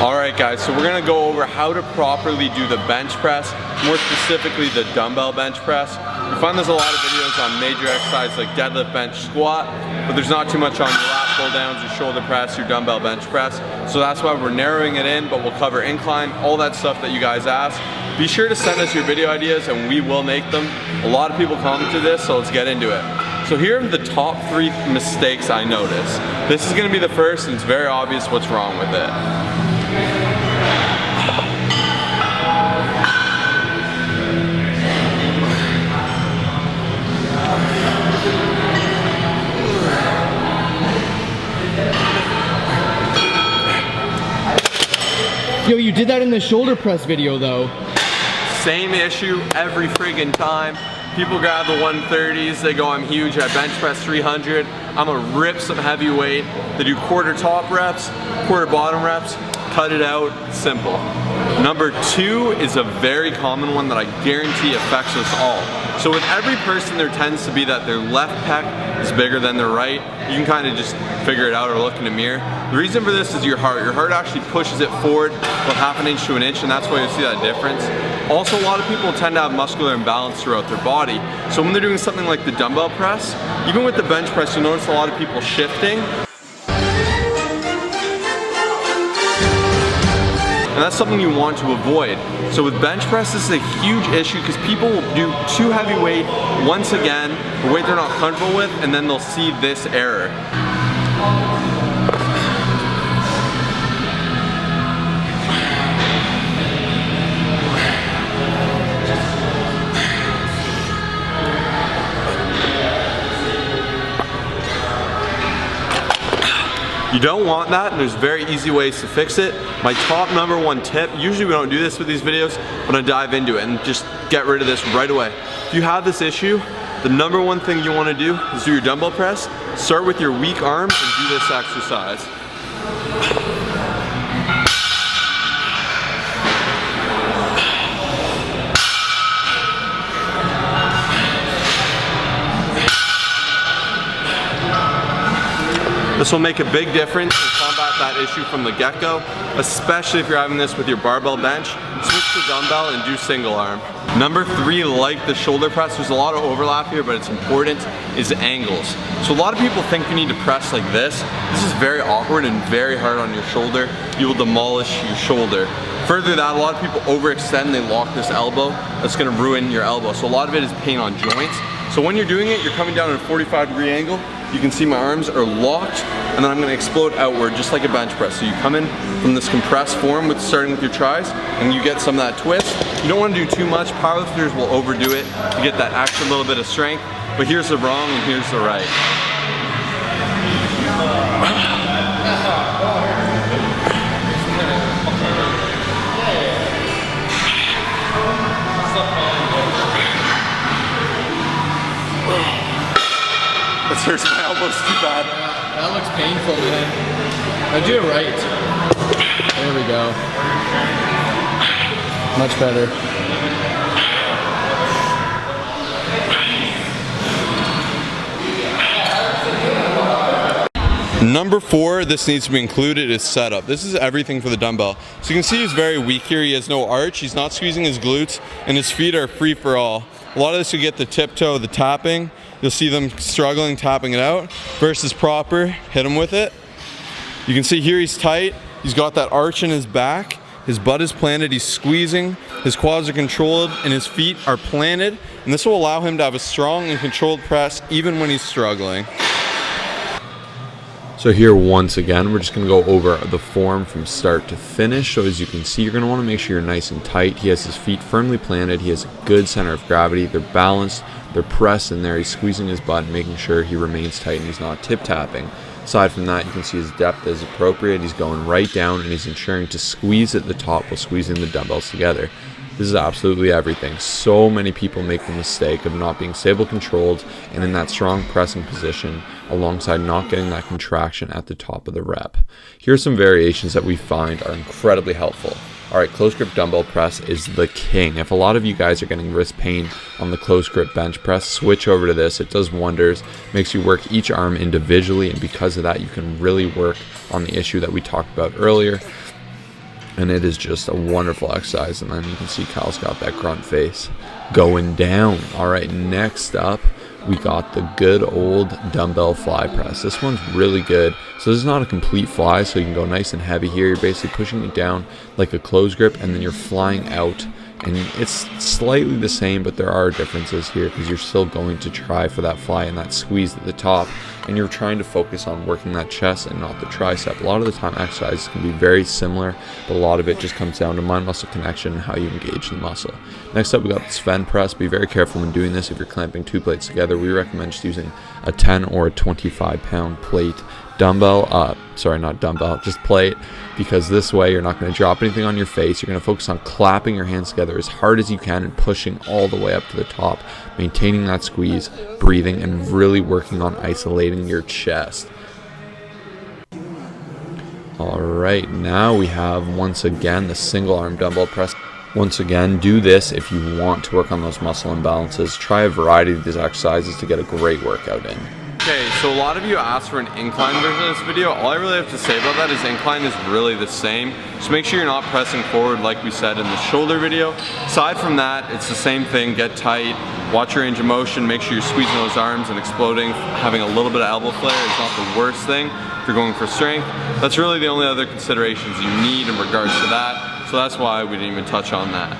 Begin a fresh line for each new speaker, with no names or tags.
Alright guys, so we're going to go over how to properly do the bench press, more specifically the dumbbell bench press. You find there's a lot of videos on major exercises like deadlift, bench, squat, but there's not too much on your lat pull downs, your shoulder press, your dumbbell bench press. So that's why we're narrowing it in, but we'll cover incline, all that stuff that you guys ask. Be sure to send us your video ideas and we will make them. A lot of people commented this, so let's get into it. So here are the top 3 mistakes I noticed. This is going to be the first and it's very obvious what's wrong with it.
Yo, you did that in the shoulder press video though.
Same issue every friggin' time. People grab the 130s, they go, I'm huge, I bench press 300. I'm gonna rip some heavy weight. They do quarter top reps, quarter bottom reps, cut it out, simple. Number 2 is a very common one that I guarantee affects us all. So with every person, there tends to be that their left pec is bigger than their right. You can kind of just figure it out or look in a mirror. The reason for this is your heart. Your heart actually pushes it forward about half an inch to an inch, and that's why you see that difference. Also, a lot of people tend to have muscular imbalance throughout their body. So when they're doing something like the dumbbell press, even with the bench press, you'll notice a lot of people shifting. And that's something you want to avoid. So with bench press, this is a huge issue because people will do too heavy weight once again, a weight they're not comfortable with, and then they'll see this error. You don't want that, and there's very easy ways to fix it. My top number 1 tip, usually we don't do this with these videos, but I dive into it and just get rid of this right away. If you have this issue, the number 1 thing you want to do is do your dumbbell press. Start with your weak arms and do this exercise. This will make a big difference and combat that issue from the get-go, especially if you're having this with your barbell bench. Switch to dumbbell and do single arm. Number 3, like the shoulder press, there's a lot of overlap here, but it's important, is angles. So a lot of people think you need to press like this. This is very awkward and very hard on your shoulder. You will demolish your shoulder. Further that, a lot of people overextend, they lock this elbow. That's gonna ruin your elbow. So a lot of it is pain on joints. So when you're doing it, you're coming down at a 45-degree angle. You can see my arms are locked, and then I'm gonna explode outward just like a bench press. So you come in from this compressed form starting with your tris, and you get some of that twist. You don't wanna do too much. Powerlifters will overdo it to get that extra little bit of strength, but here's the wrong and here's the right. This hurts my elbows too bad.
That looks painful, man. I do it right. There we go. Much better.
Number 4, this needs to be included, is setup. This is everything for the dumbbell. So you can see he's very weak here. He has no arch. He's not squeezing his glutes, and his feet are free for all. A lot of this you get the tiptoe, the tapping. You'll see them struggling, tapping it out. Versus proper, hit him with it. You can see here he's tight. He's got that arch in his back. His butt is planted, he's squeezing. His quads are controlled and his feet are planted. And this will allow him to have a strong and controlled press even when he's struggling.
So here once again, we're just going to go over the form from start to finish. So as you can see, you're going to want to make sure you're nice and tight. He has his feet firmly planted. He has a good center of gravity. They're balanced. They're pressed in there. He's squeezing his butt, making sure he remains tight and he's not tip-tapping. Aside from that, you can see his depth is appropriate. He's going right down and he's ensuring to squeeze at the top while squeezing the dumbbells together. This is absolutely everything. So many people make the mistake of not being stable controlled and in that strong pressing position alongside not getting that contraction at the top of the rep. Here are some variations that we find are incredibly helpful. Alright, close grip dumbbell press is the king. If a lot of you guys are getting wrist pain on the close grip bench press, switch over to this. It does wonders, makes you work each arm individually, and because of that you can really work on the issue that we talked about earlier. And it is just a wonderful exercise. And then you can see Kyle's got that grunt face going down. All right, next up, we got the good old dumbbell fly press. This one's really good. So this is not a complete fly, so you can go nice and heavy here. You're basically pushing it down like a close grip, and then you're flying out. And it's slightly the same, but there are differences here because you're still going to try for that fly and that squeeze at the top, and you're trying to focus on working that chest and not the tricep. A lot of the time exercises can be very similar, but a lot of it just comes down to mind-muscle connection and how you engage the muscle. Next up, we got the Sven Press. Be very careful when doing this. If you're clamping 2 plates together, we recommend just using a 10 or a 25-pound plate dumbbell, sorry, not dumbbell, just plate, because this way you're not going to drop anything on your face. You're going to focus on clapping your hands together as hard as you can and pushing all the way up to the top, maintaining that squeeze, breathing, and really working on isolating your chest. All right, now we have once again the single arm dumbbell press. Once again, do this if you want to work on those muscle imbalances. Try a variety of these exercises to get a great workout in.
Okay, so a lot of you asked for an incline version of this video. All I really have to say about that is incline is really the same. Just make sure you're not pressing forward like we said in the shoulder video. Aside from that, it's the same thing. Get tight, watch your range of motion, make sure you're squeezing those arms and exploding. Having a little bit of elbow flare is not the worst thing if you're going for strength. That's really the only other considerations you need in regards to that. So that's why we didn't even touch on that.